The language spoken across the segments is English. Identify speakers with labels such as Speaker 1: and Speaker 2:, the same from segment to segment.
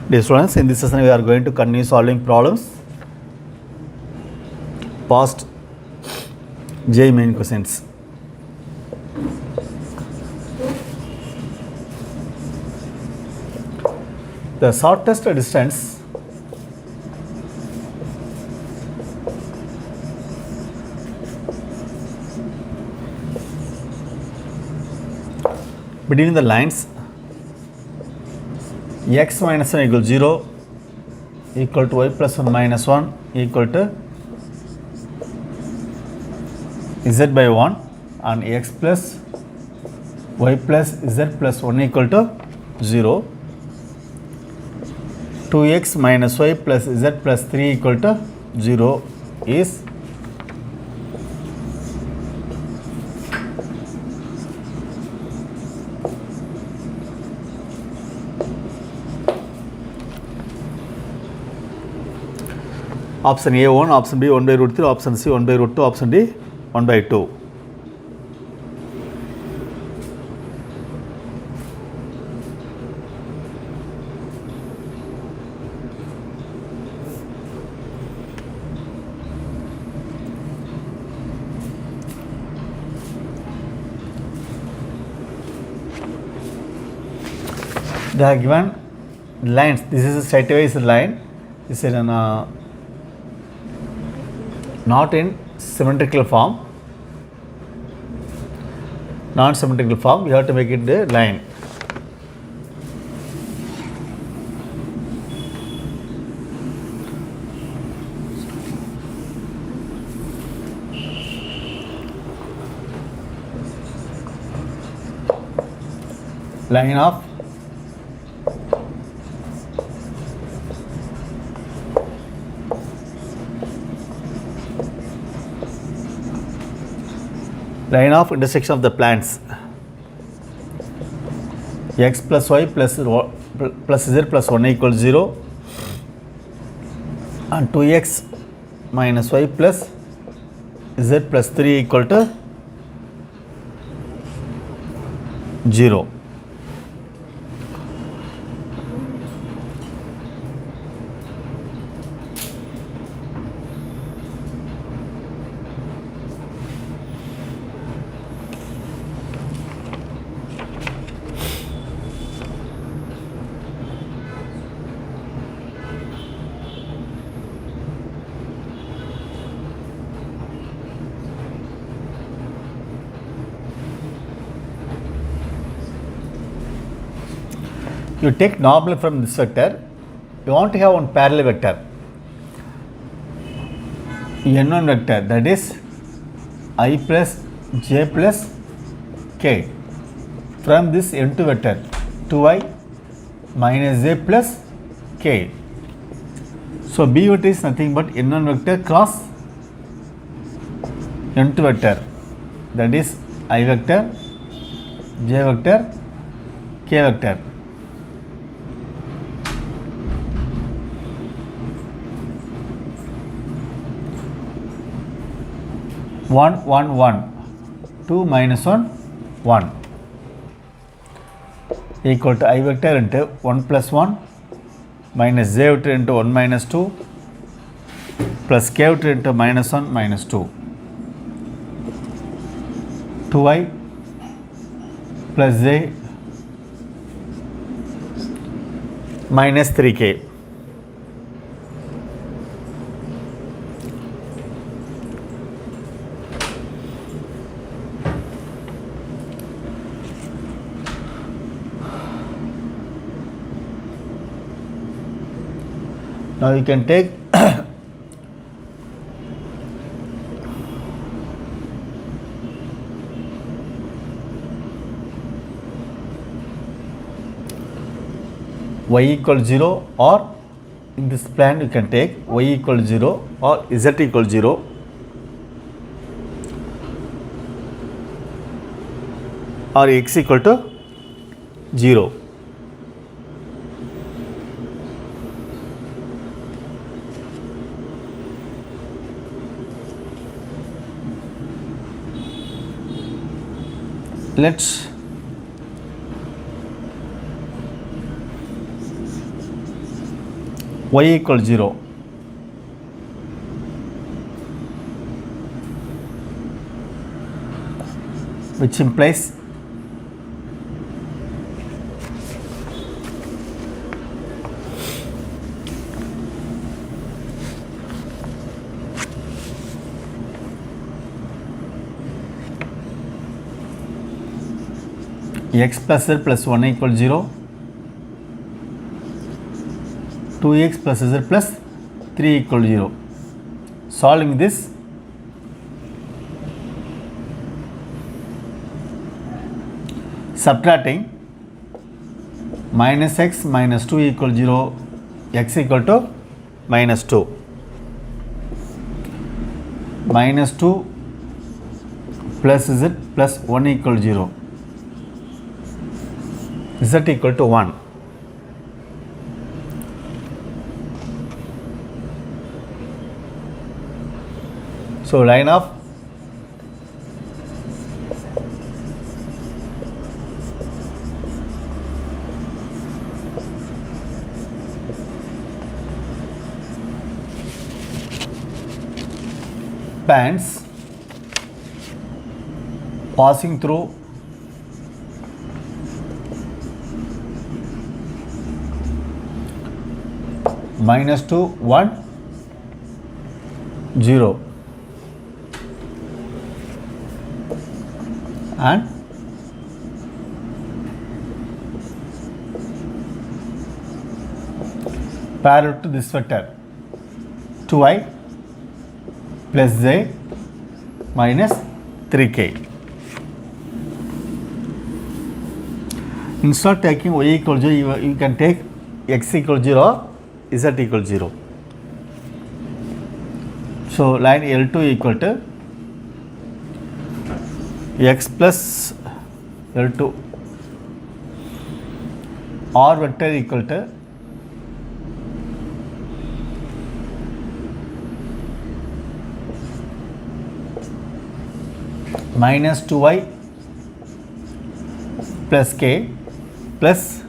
Speaker 1: Dear students, in this session we are going to continue solving problems past JEE main questions. The shortest distance between the lines x minus 1 equal 0 equal to y plus 1 minus 1 equal to z by 1 and x plus y plus z plus 1 equal to 0, 2x minus y plus z plus 3 equal to 0 is option A 1, option B 1 by root 3, option C 1 by root 2, option D 1 by 2. They are given lines. This is a straightwise line. This is an not in symmetrical form, non-symmetrical form. We have to make it the line. Line of intersection of the plants x plus y plus z plus 1 equals 0 and 2x minus y plus z plus 3 equal to 0. You take normal from this vector, you want to have one parallel vector, n1 vector, that is I plus j plus k. From this n2 vector, 2i minus j plus k. So B vector is nothing but n1 vector cross n2 vector, that is I vector, j vector, k vector. One, 2 minus 1, 1 equal to I vector into 1 plus 1 minus j vector into 1 minus 2 plus k vector into minus 1 minus 2. 2i plus j minus 3k. Now you can take y equal 0, or in this plan you can take y equal 0 or z equal 0. Or x equal to 0. Let's y equal 0. Which implies x plus z plus 1 equal 0, 2x plus z plus 3 equal 0. Solving this, subtracting minus x minus 2 equal 0, x equal to minus 2, minus 2 plus z plus 1 equal 0, z equal to 1. So line of bands passing through minus 2, 1, 0 and parallel to this vector 2i plus j minus 3k. Instead of taking y equal 0, you can take x equal 0 or z equal 0. So line L2 equal to x plus L2 r vector equal to minus 2y plus k plus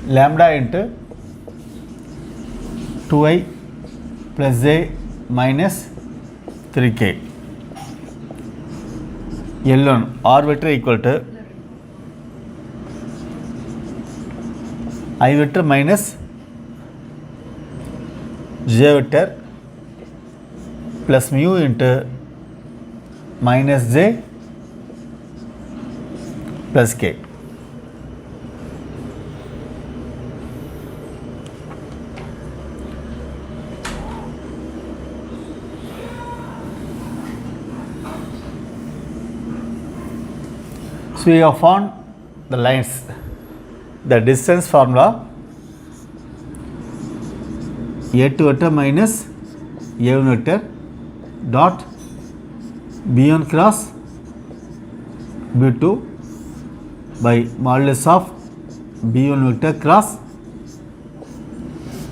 Speaker 1: lambda into 2i plus j minus 3k. L1 r vector equal to I vector minus j vector plus mu into minus j plus k. So we have found the lines, the distance formula A2 vector minus A1 vector dot B1 cross B2 by modulus of B1 vector cross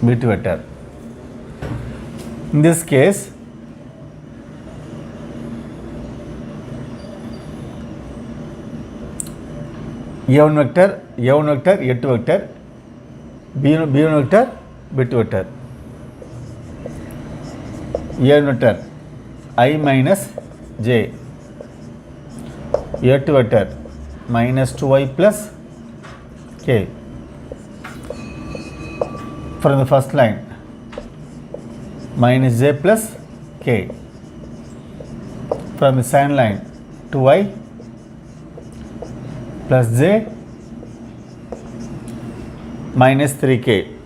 Speaker 1: B2 vector. In this case, A1 vector, A1 vector, A2 vector, B1 vector, B2 vector. A1 vector I minus j, A2 vector minus 2i plus k. From the first line, minus j plus k. From the second line, 2i plus j minus 3k.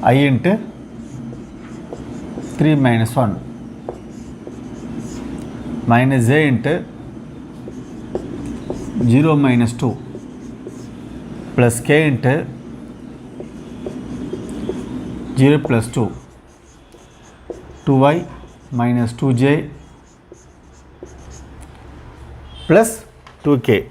Speaker 1: I into 3 minus 1 minus j into 0 minus 2 plus k into 0 plus 2, 2y minus 2j plus 2k.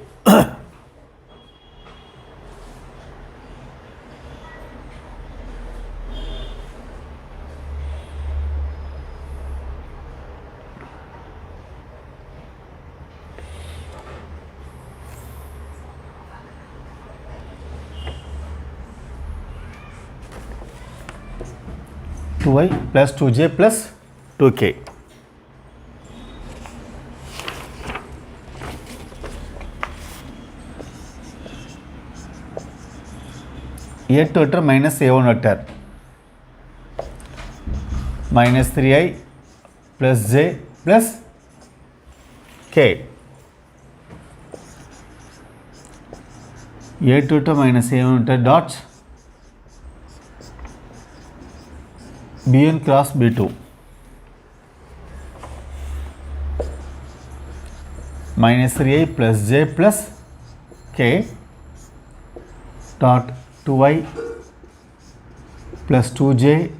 Speaker 1: y plus 2j plus 2k. A2 vector minus A1 vector minus 3i plus j plus k. A2 vector minus A1 vector dot B1 cross B2 minus 3i plus j plus k dot 2y plus 2j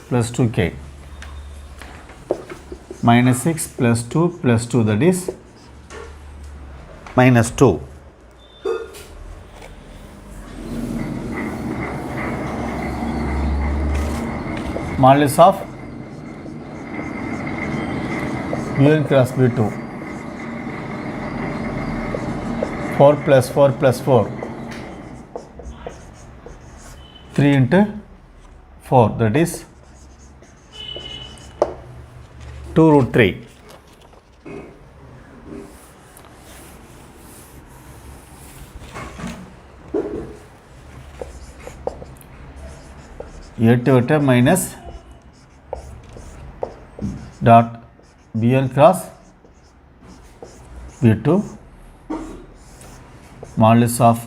Speaker 1: plus 2k minus 6 plus 2 plus 2, that is minus 2. Modulus of B1 cross B2, 4 plus 4 plus 4, 3 into 4, that is 2 root 3. A2 vector minus dot B1 cross B2 modulus of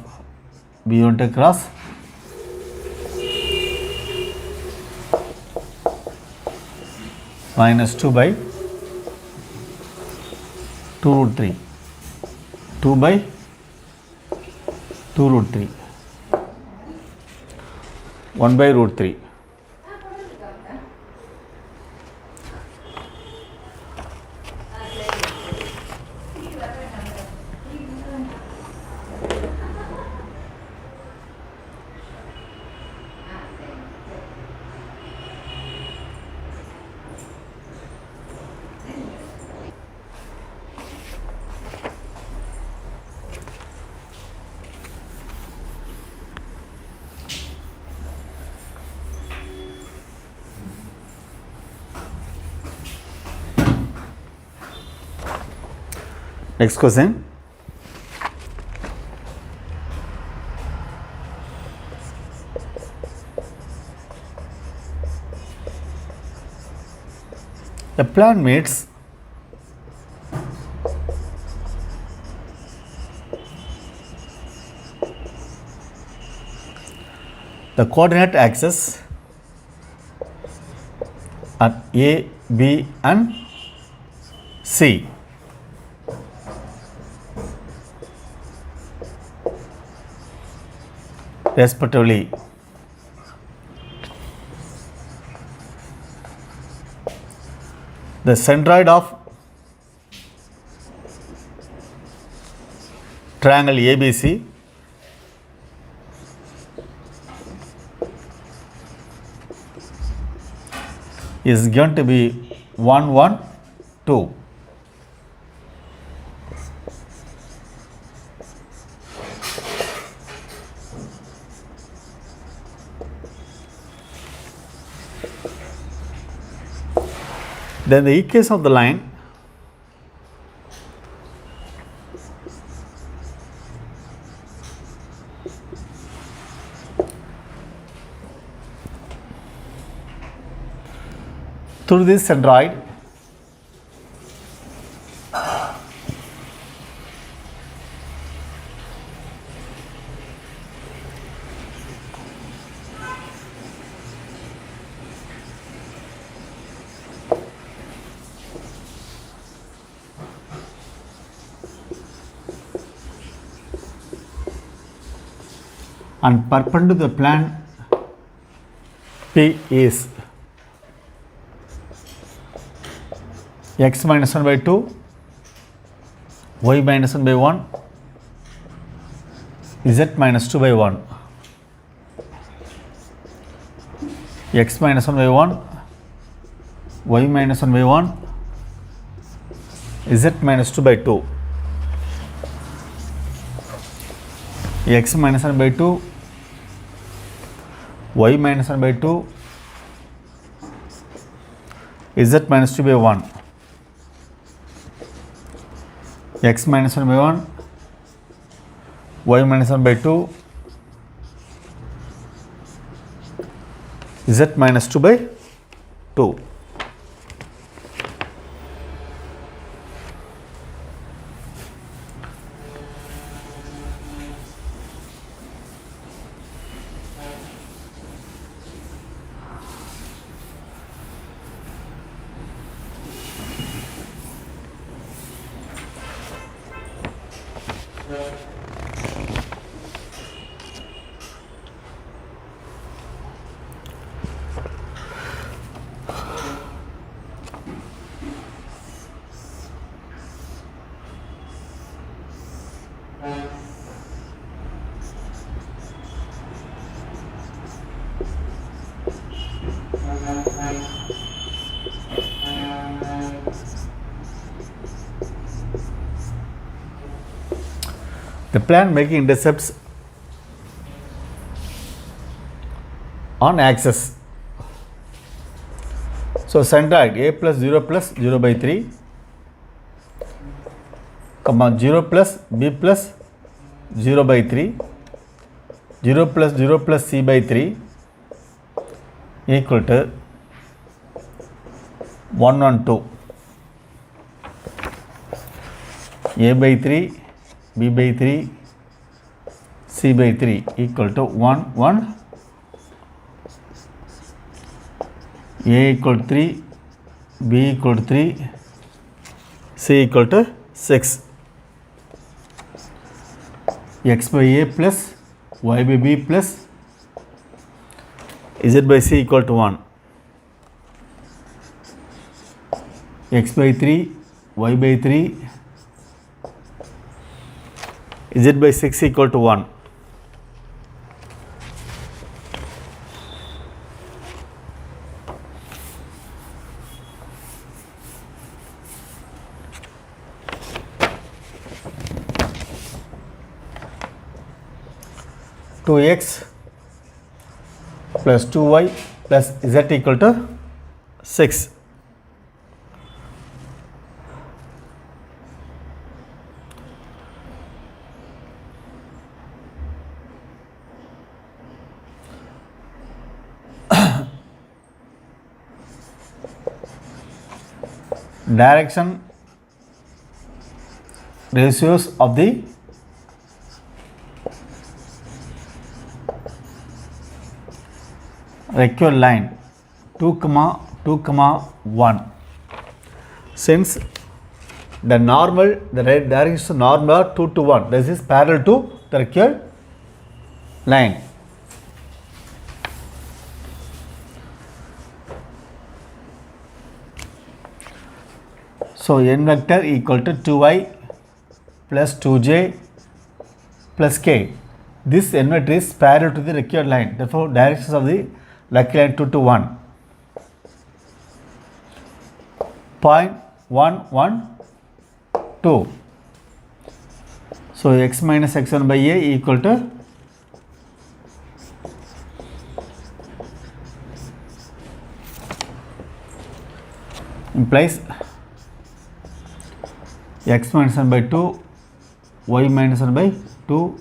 Speaker 1: B1 cross minus 2 by 2 root 3, 2 by 2 root 3, 1 by root 3. Next question. The plan meets the coordinate axis at A, B and C. Respectively. The centroid of triangle ABC is going to be 1, 1, 2. Then the equation of the line through this centroid and perpendicular to the plan P is x minus 1 by 2, y minus 1 by 1, z minus 2 by 1, x minus 1 by 1, y minus 1 by 1, z minus 2 by 2, x minus 1 by 2, y minus 1 by 2, z minus 2 by 1, x minus 1 by 1, y minus 1 by 2, z minus 2 by 2. The plan making intercepts on axis. So centroid a plus 0 plus 0 by 3, comma 0 plus b plus 0 by 3, 0 plus c by 3 equal to 1 on 2, a by 3, b by 3, c by 3 equal to 1, 1, a equal to 3, b equal to 3, c equal to 6, x by a plus y by b plus z by c equal to 1, x by 3, y by 3, z by 6 equal to 1. Two x plus 2y plus z equal to 6. Direction ratios of the required line 2, 2, 1. Since the direction normal are 2 to 1, this is parallel to the required line. So n vector equal to 2i plus 2j plus k. This n vector is parallel to the required line. Therefore, directions of the lucky line 2 to 1. Point 1, 1, 2. So x minus x1 by a equal to implies x minus 1 by 2, y minus 1 by 2,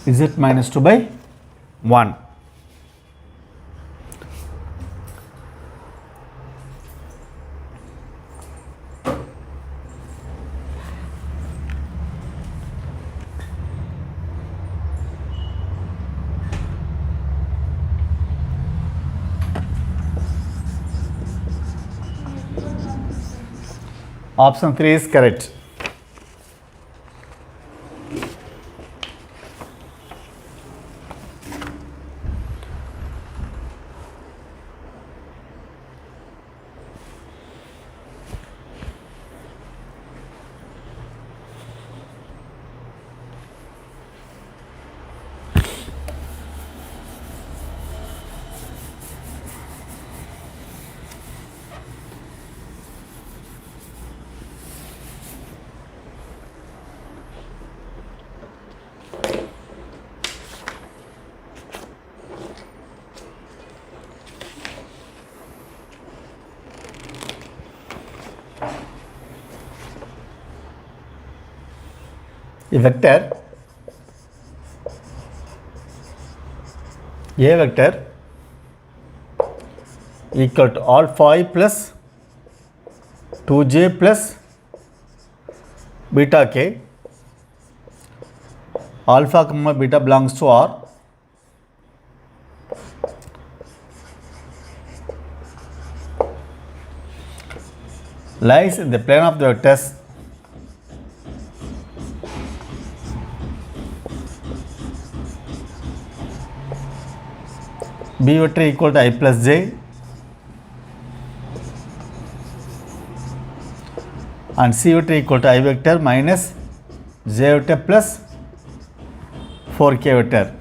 Speaker 1: z minus 2 by 1. Option 3 is correct. A vector equal to alpha I plus 2j plus beta k. Alpha comma beta belongs to R. Lies in the plane of the vectors B vector equal to I plus j and C vector equal to I vector minus j vector plus 4k vector.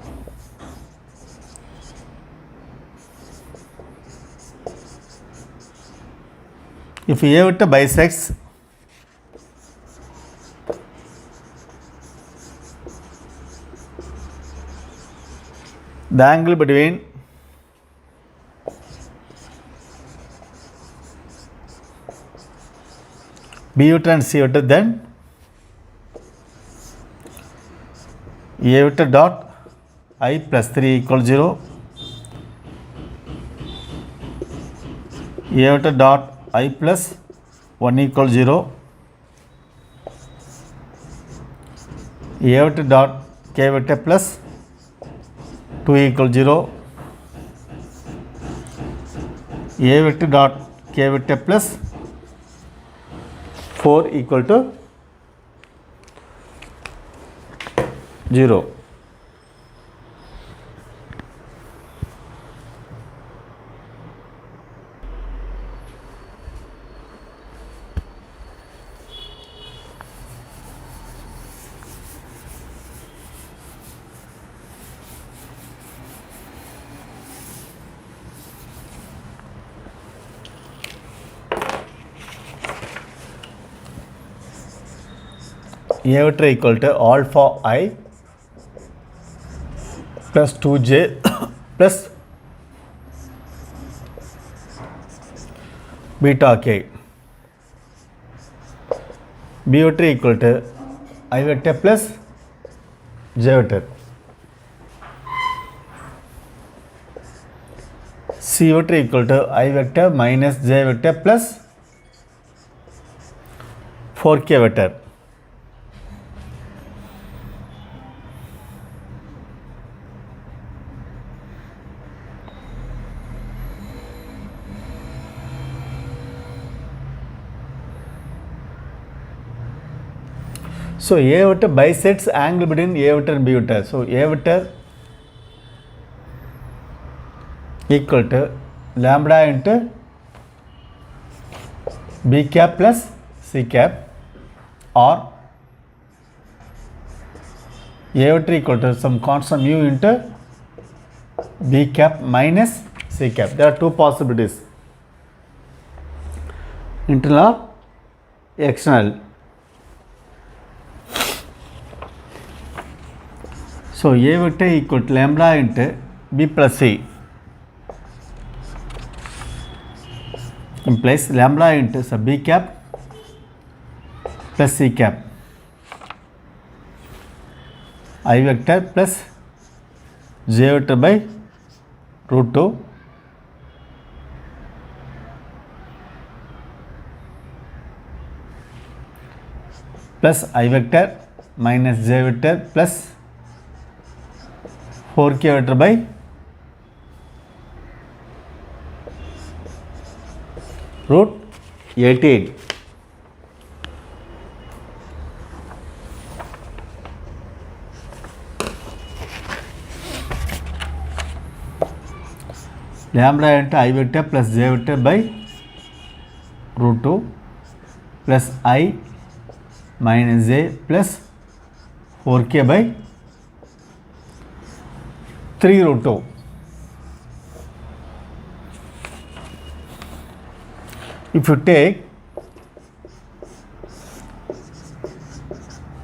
Speaker 1: If A vector bisects the angle between B vector and C vector, then A vector dot I plus 3 equals 0, A vector dot I plus 1 equals 0, A vector dot K vector plus 2 equals 0, A vector dot K vector plus 4 equal to 0. A vector equal to alpha I plus 2j plus beta k. B vector equal to I vector plus j vector. C vector equal to I vector minus j vector plus 4k vector. So A vector bisects angle between A vector and B vector. So A vector equal to lambda into B cap plus C cap, or A vector equal to some constant mu into B cap minus C cap. There are two possibilities, internal or external. So A vector equal to lambda into B plus C implies lambda into sub B cap plus C cap, I vector plus J vector by root 2 plus I vector minus J vector plus 4k vector by root 18. Lambda into I vector plus j vector by root 2 plus I minus j plus 4k by 3 root 2. If you take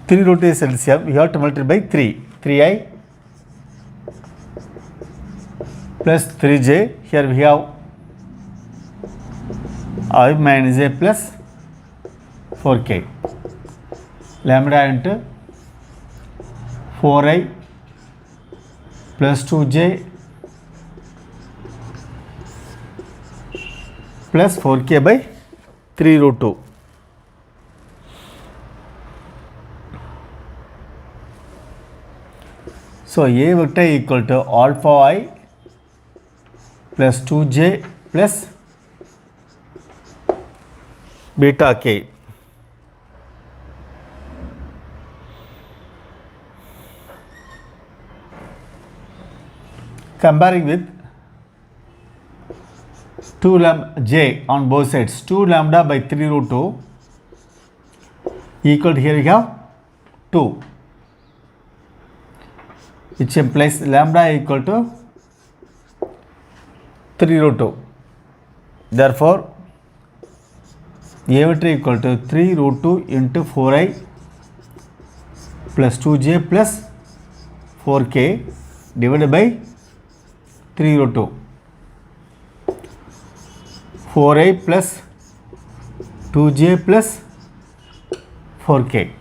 Speaker 1: 3 root is LCM, you have to multiply by 3. 3i plus 3j. Here we have I minus j plus 4k. Lambda into 4i plus 2j plus 4k by 3 root 2. So A vector equal to alpha I plus 2j plus beta k. Comparing with 2 lambda j on both sides, 2 lambda by 3 root 2 equal to, here we have 2, which implies lambda equal to 3 root 2. Therefore, A vector equal to 3 root 2 into 4i plus 2j plus 4k divided by 3 root 2. 4i plus 2j plus 4k.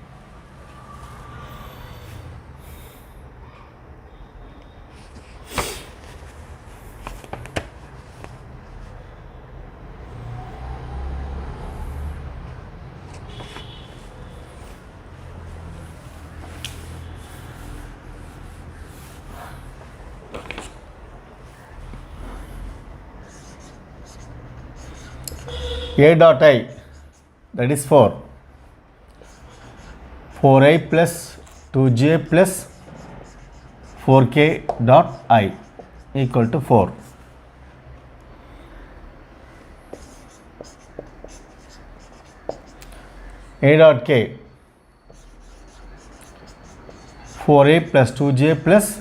Speaker 1: A dot I, that is 4. 4i plus 2j plus 4k dot I equal to 4. A dot k, 4a plus 2j plus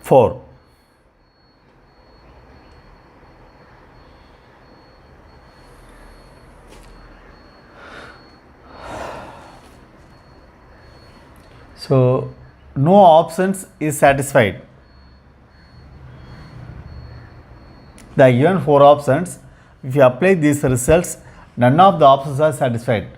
Speaker 1: 4. So no options is satisfied. The given 4 options, if you apply these results, none of the options are satisfied.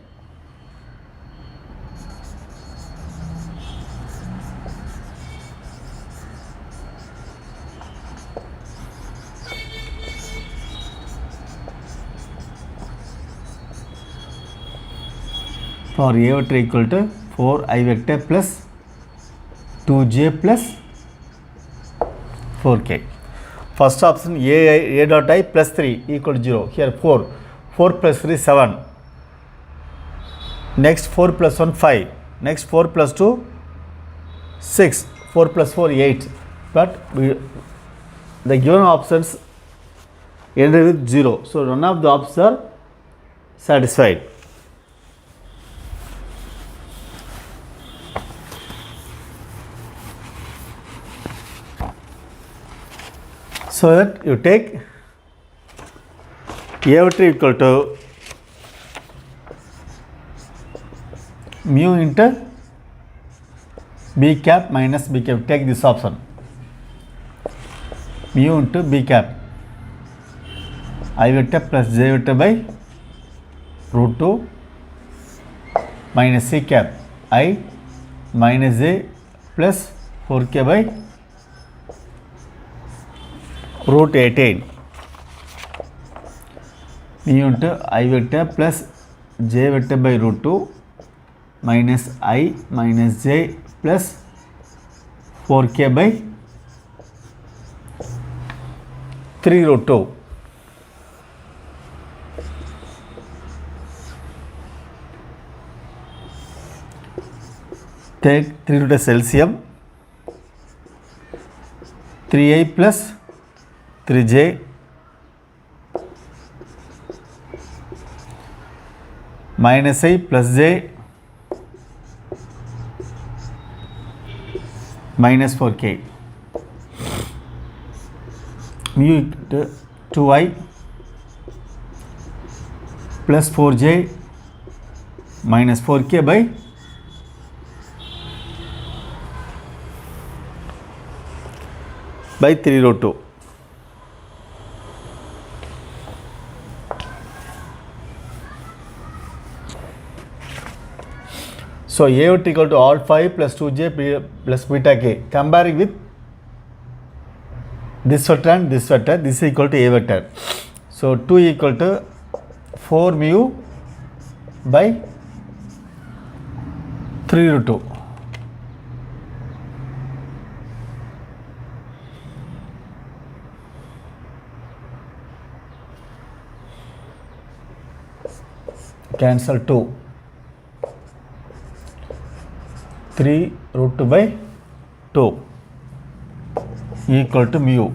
Speaker 1: For A vector equal to 4i vector plus 2j plus 4k. First option A dot I plus 3 equal to 0. Here 4. 4 plus 3 7. Next 4 plus 1 5. Next 4 plus 2 6. 4 plus 4 8. But the given options ended with 0. So none of the options are satisfied. So that you take A vector equal to mu into b cap minus b cap. Take this option, mu into b cap, I vector plus j vector by root 2 minus c cap, I minus j plus 4k by root 18, mu into I vector plus j vector by root 2 minus I minus j plus 4k by 3 root 2. Take 3 root as LCM, 3i plus 3j minus I plus j minus 4k, mu into 2i plus 4j minus 4k by 3 root 2. So A vector equal to alpha I plus 2j plus beta k. Comparing with this vector and this vector, this is equal to A vector. So 2 equal to 4 mu by 3 root 2. Cancel 2. 3 root 2 by 2 equal to mu.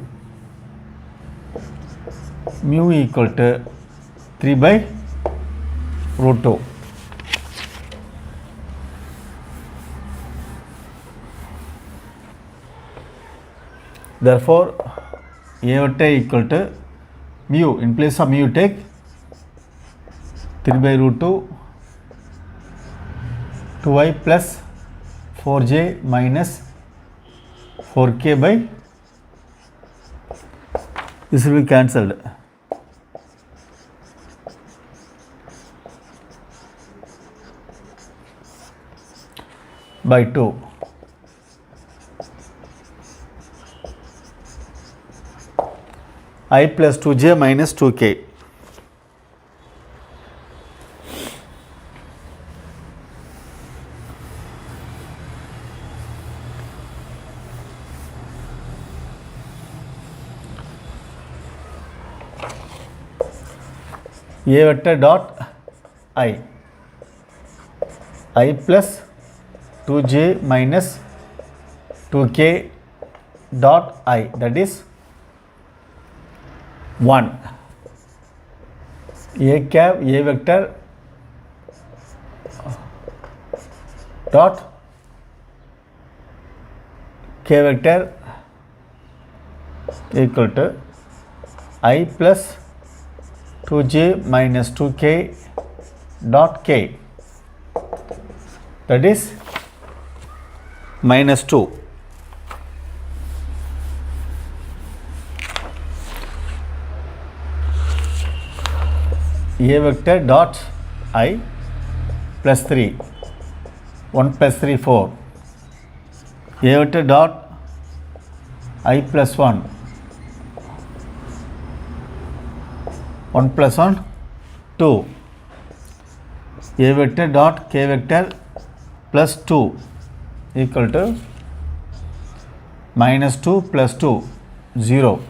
Speaker 1: Mu equal to 3 by root 2. Therefore, A vector equal to mu. In place of mu, take 3 by root 2 2i plus 4j minus 4k by, this will be cancelled. By 2. I plus 2j minus 2k. A vector dot I plus 2j minus 2k dot I, that is 1. A cap A vector dot k vector equal to I plus 2j minus 2k dot k, that is minus 2. A vector dot I plus 3, 1 plus 3 4. A vector dot I plus 1, 1 plus 1 2. A vector dot k vector plus 2 equal to minus 2 plus 2 0.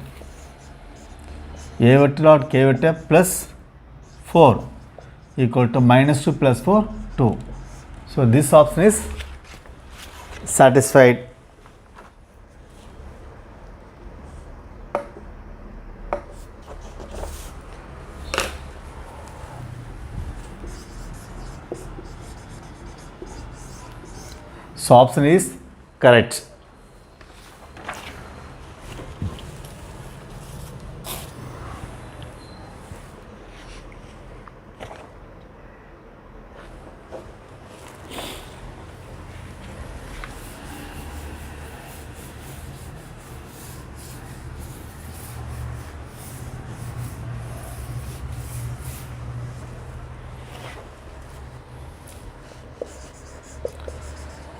Speaker 1: A vector dot k vector plus 4 equal to minus 2 plus 4 2. So this option is satisfied. So option is correct.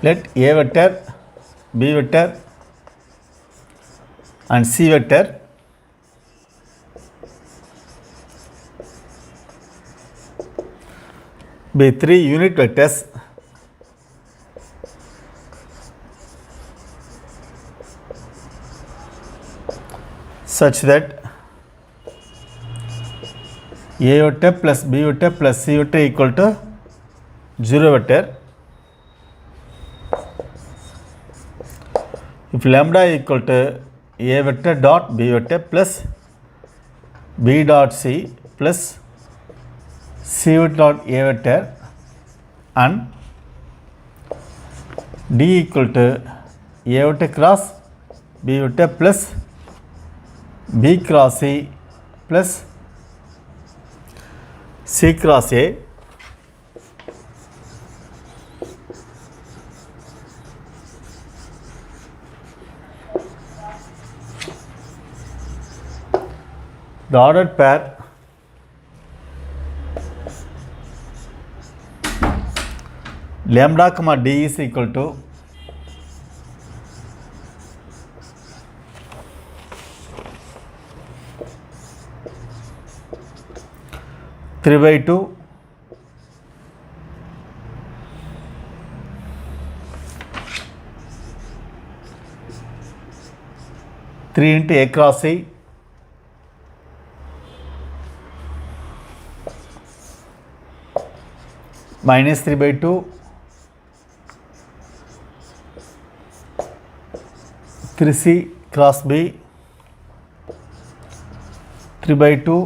Speaker 1: Let A vector, B vector and C vector be 3 unit vectors such that A vector plus B vector plus C vector equal to 0 vector. If lambda equal to A vector dot B vector plus B dot C plus C vector dot A vector and D equal to A vector cross B vector plus B cross C plus C cross A, the ordered pair lambda comma d is equal to 3/2 3 into a cross c minus 3/2 3c cross b 3/2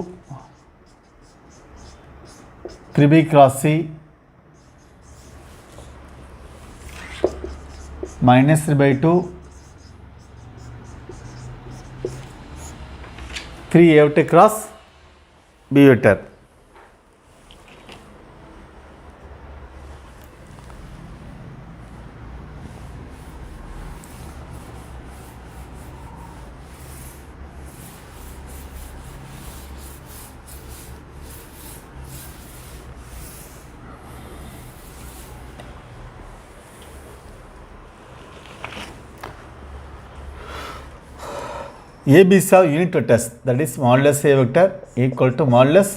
Speaker 1: 3b cross c minus 3/2 3 a vector cross b vector. ABs are unit vectors, that is modulus A vector equal to modulus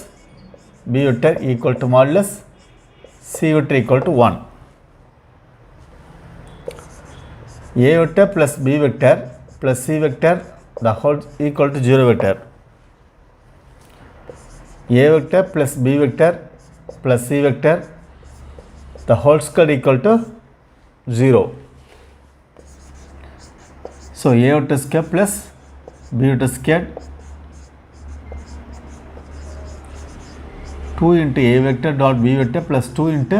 Speaker 1: B vector equal to modulus C vector equal to 1. A vector plus B vector plus C vector the whole equal to 0 vector. A vector plus B vector plus C vector the whole square equal to 0. So A vector square plus B vector squared 2 into A vector dot B vector plus 2 into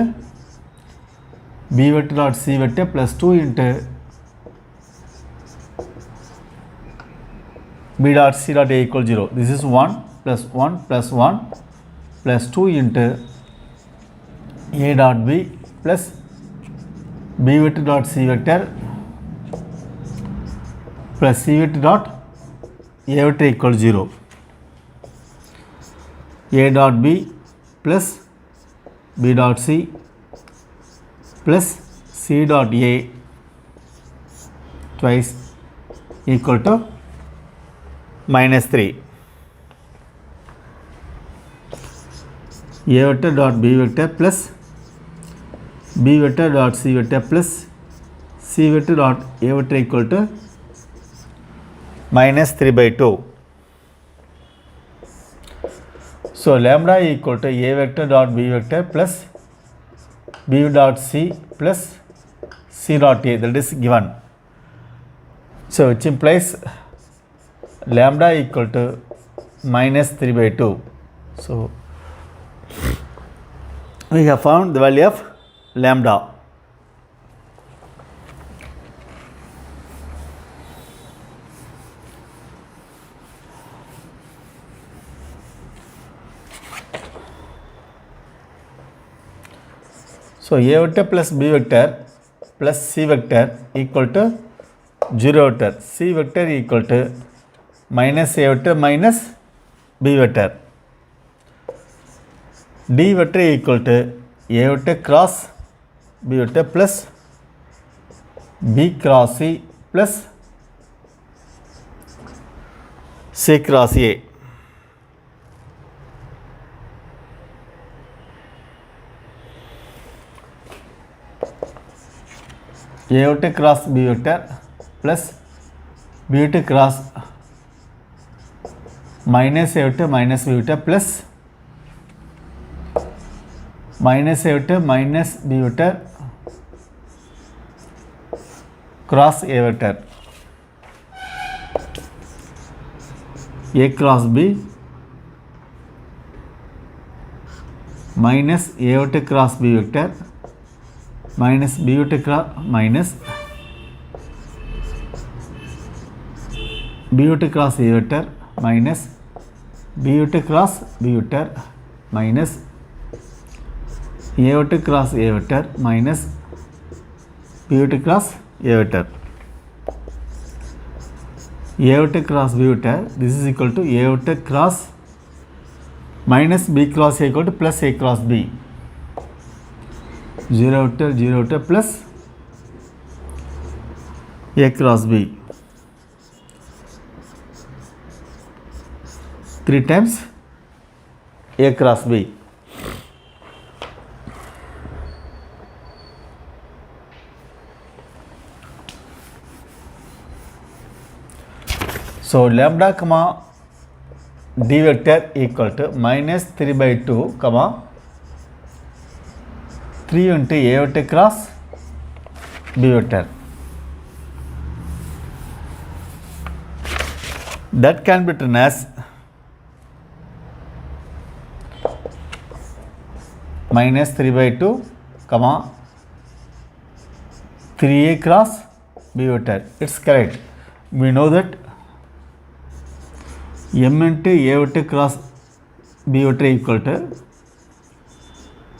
Speaker 1: B vector dot C vector plus 2 into B dot C dot A equal 0. This is 1 plus 1 plus 1 plus 2 into A dot B plus B vector dot C vector plus C vector dot A vector equal 0. A dot B plus B dot C plus C dot A twice equal to minus 3. A vector dot B vector plus B vector dot C vector plus C vector dot A vector equal to minus 3/2. So lambda equal to A vector dot B vector plus B dot C plus C dot A, that is given. So which implies lambda equal to minus 3/2. So we have found the value of lambda. So A vector plus B vector plus C vector equal to 0 vector. C vector equal to minus A vector minus B vector. D vector equal to A vector cross B vector plus B cross C plus C cross A. A vector cross B vector plus B vector cross minus A vector minus B vector plus minus A vector minus B vector cross A vector. A cross B minus A vector cross B vector minus B vector cross minus B vector cross A vector minus B vector cross B vector minus A vector cross A vector minus B vector cross A vector. A vector cross B vector, this is equal to A vector cross minus B cross A equal to plus A cross B. 0 vector plus A cross B 3 times A cross B. So lambda comma d vector equal to minus 3 by 2 comma 3 into A vector cross B vector. That can be written as minus 3 by 2 comma 3A cross B vector. It's correct. We know that M into A vector cross B vector equal to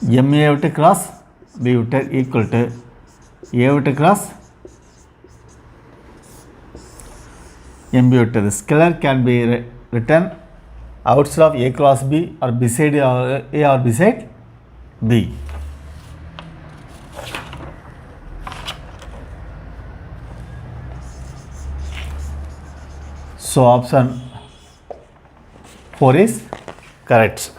Speaker 1: M A vector cross B vector equal to A vector cross M B vector. The scalar can be written outside of A cross B or beside A or beside B. So option 4 is correct.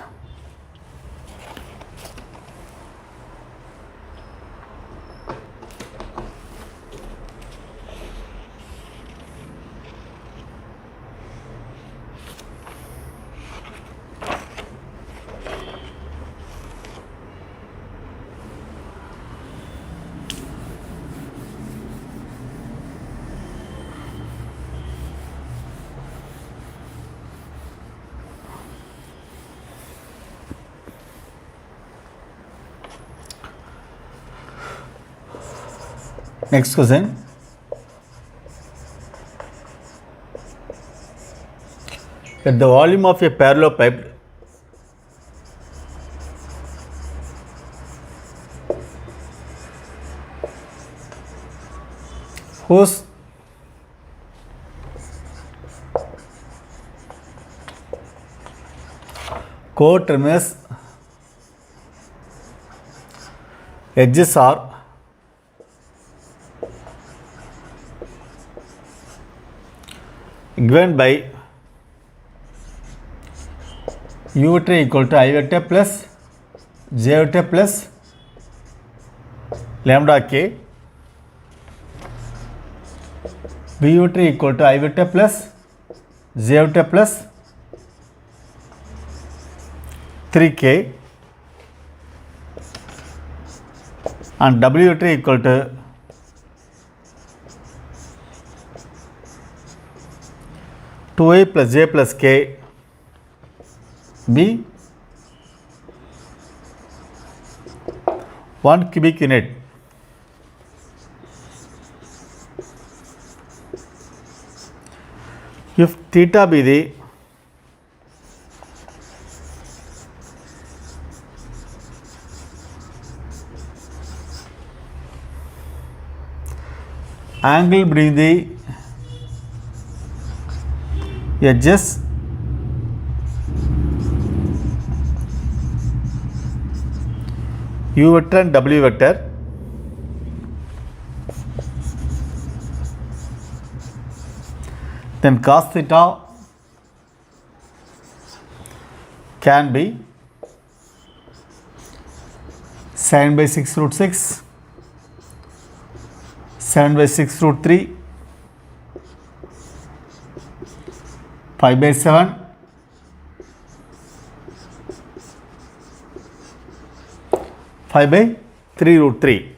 Speaker 1: Next question. At the volume of a parallel pipe whose coterminous edges are given by U vector equal to I vector plus J vector plus lambda k, B vector equal to I vector plus J vector plus 3k, and W vector equal to two A plus J plus K B 1 cubic unit. If theta be the angle between the edges U vector and W vector, then cos theta can be sin by 6 root 6, sin by 6 root 3, 5 by 7, 5 by 3 root 3.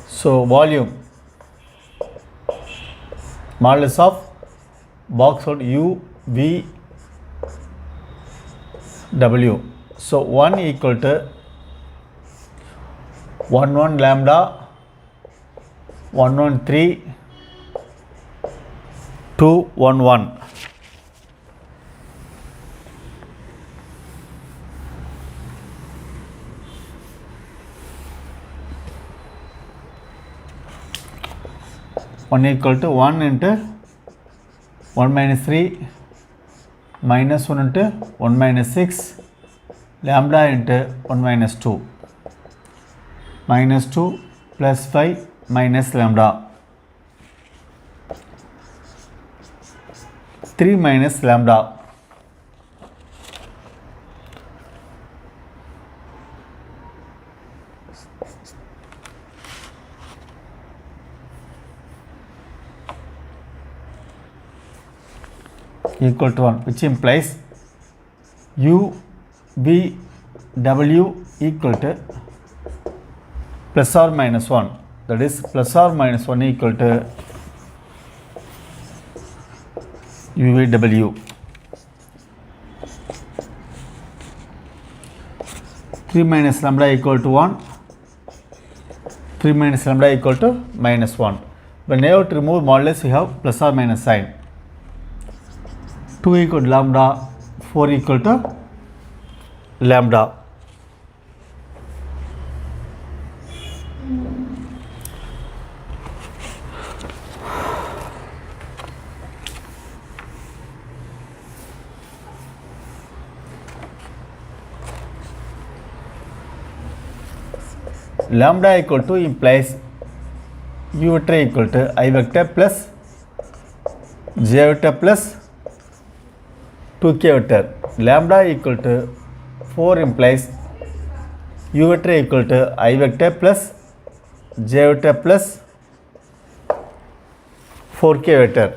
Speaker 1: So volume modulus of box out U V W. So 1 equal to 1 lambda 113 211. 1 equal to 1 into 1 minus 3 minus 1 into 1 minus 6 lambda into 1 minus 2 minus 2 plus 5 minus lambda 3 minus lambda equal to 1, which implies u v w equal to plus or minus 1, that is plus or minus 1 equal to u v w. 3 minus lambda equal to 1, 3 minus lambda equal to minus 1. When you have to remove modulus, you have plus or minus sign. 2 equal to lambda, 4 equal to lambda. Lambda equal to implies u vector equal to I vector plus j vector plus 2k vector. Lambda equal to 4 implies u vector equal to I vector plus j vector plus 4k vector.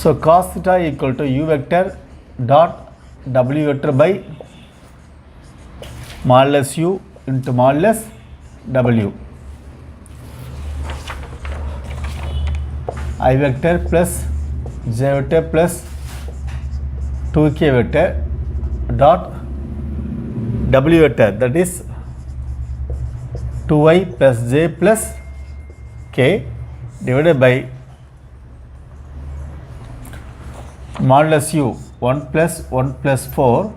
Speaker 1: So cos theta equal to u vector dot w vector by modulus u into modulus w. I vector plus j vector plus 2k vector dot w vector, that is 2i plus j plus k divided by modulus u 1 plus 1 plus 4,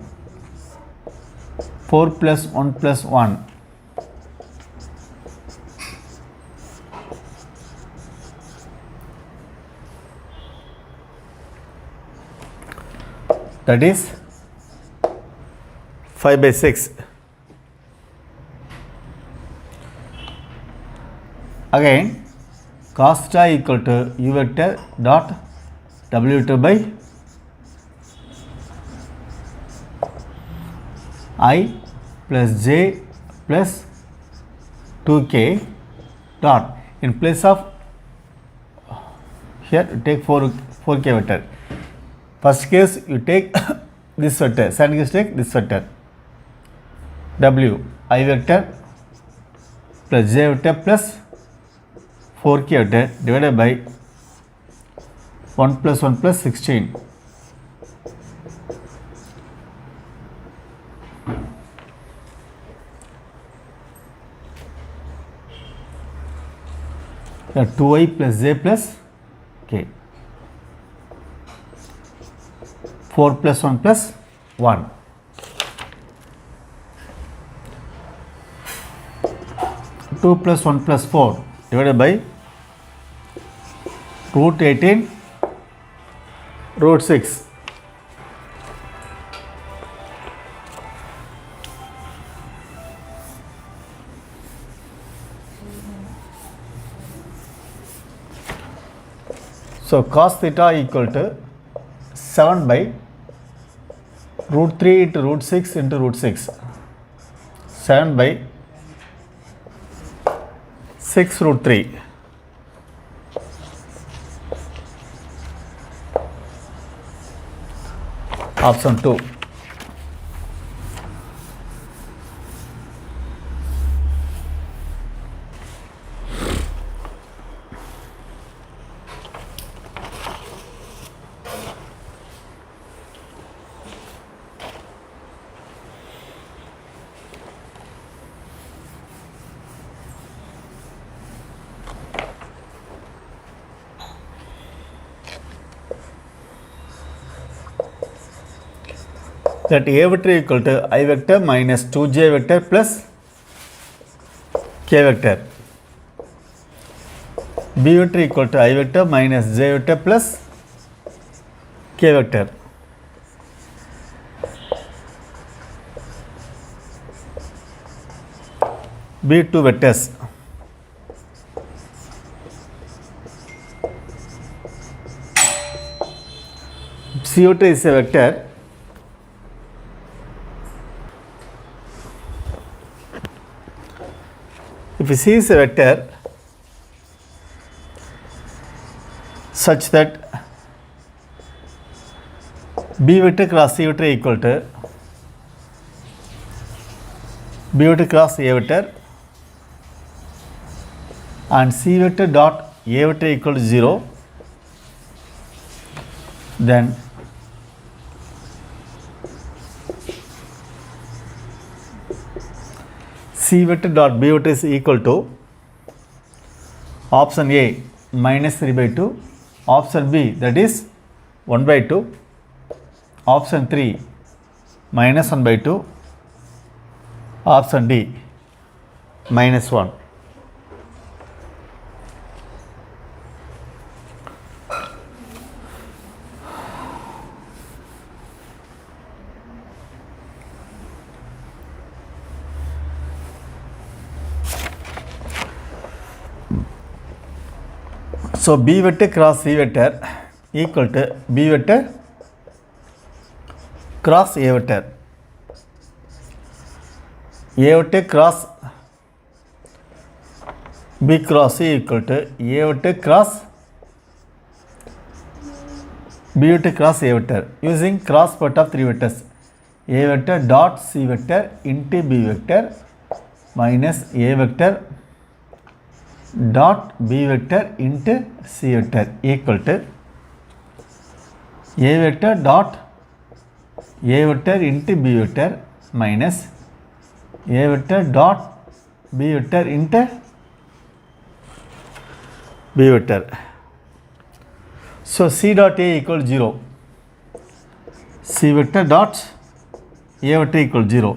Speaker 1: 4 plus 1 plus 1. That is 5 by 6. Again, cos theta equal to u vector dot w vector by I plus j plus 2k dot, in place of here you take 4k vector. First case you take this vector, second case take this vector. W I vector plus j vector plus 4k vector divided by 1 plus 1 plus 16. So 2i plus j plus k. 4 plus 1 plus 1. Two plus 1 plus 4 divided by root 18 root 6. So cos theta equal to 7 by root 3 into root 6 into root 6. 7 by 6 root 3. Option 2. that A vector equal to I vector minus 2j vector plus k vector. B vector equal to I vector minus j vector plus k vector. B two vectors. C vector is a vector if C is a vector such that B vector cross C vector equal to B vector cross A vector and C vector dot A vector equal to 0, then C vector dot B vector is equal to option A minus 3 by 2, option B that is 1 by 2, option 3 minus 1 by 2, option D minus 1. So B vector cross C vector equal to B vector cross A vector. A vector cross B cross C equal to A vector cross B vector cross A vector using cross product of three vectors. A vector dot C vector into B vector minus A vector dot B vector into C vector equal to A vector dot A vector into B vector minus A vector dot B vector into B vector. So C dot A equal 0. C vector dot A vector equal 0,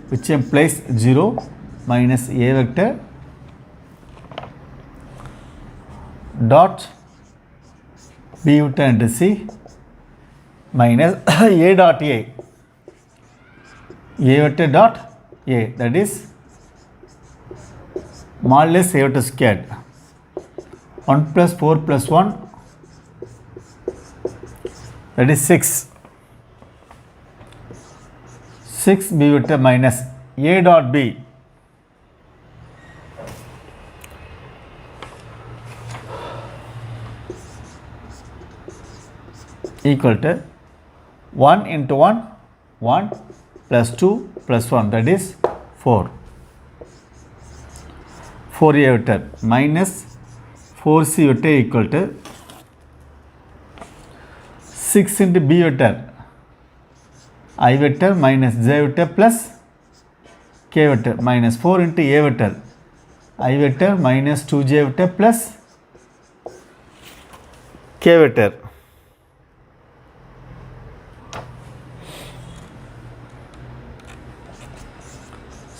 Speaker 1: which implies 0 minus A vector dot B vector into C minus A dot A vector dot A, that is modulus A vector squared 1 plus 4 plus 1, that is 6 B vector minus A dot B equal to 1 into 1, 1 plus 2 plus 1, that is 4. 4A vector minus 4C vector equal to 6 into B vector I vector minus J vector plus K vector minus 4 into A vector I vector minus 2J vector plus K vector.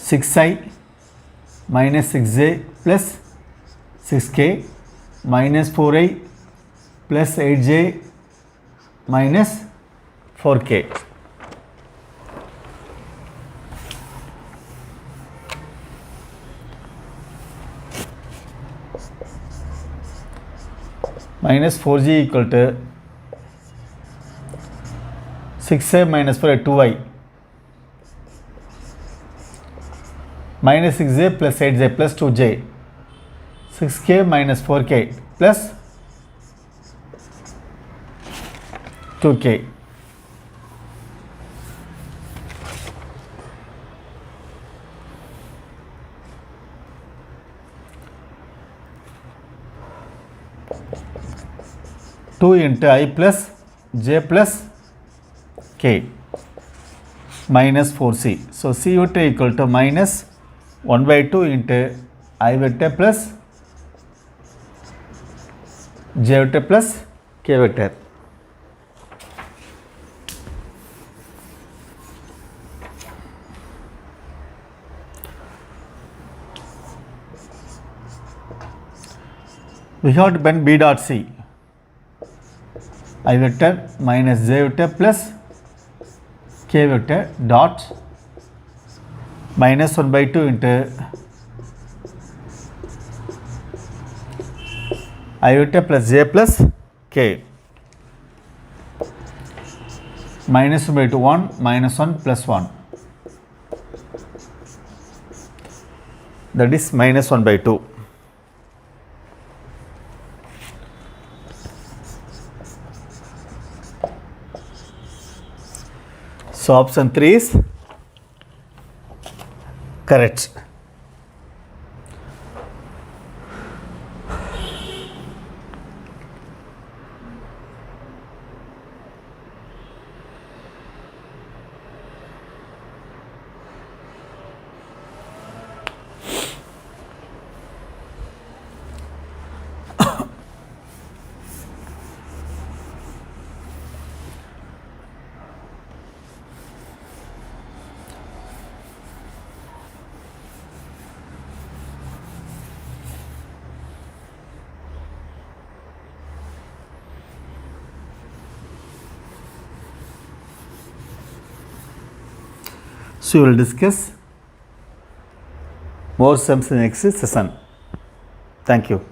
Speaker 1: Six I minus 6J plus 6K minus 4I plus 8J minus 4K. Minus 4G equal to 6I minus 4I 2I minus 6J plus 8J plus 2J 6K minus 4K plus 2K. Two into I plus J plus K minus 4C. So C vector equal to minus 1 by 2 into I vector plus J vector plus K vector. We have to bend B dot C. I vector minus j vector plus k vector dot minus 1 by 2 into I vector plus j plus k minus 1 by 2 1 minus 1 plus 1, that is minus 1 by 2. So option 3 is correct. So we will discuss more sums in next session. Thank you.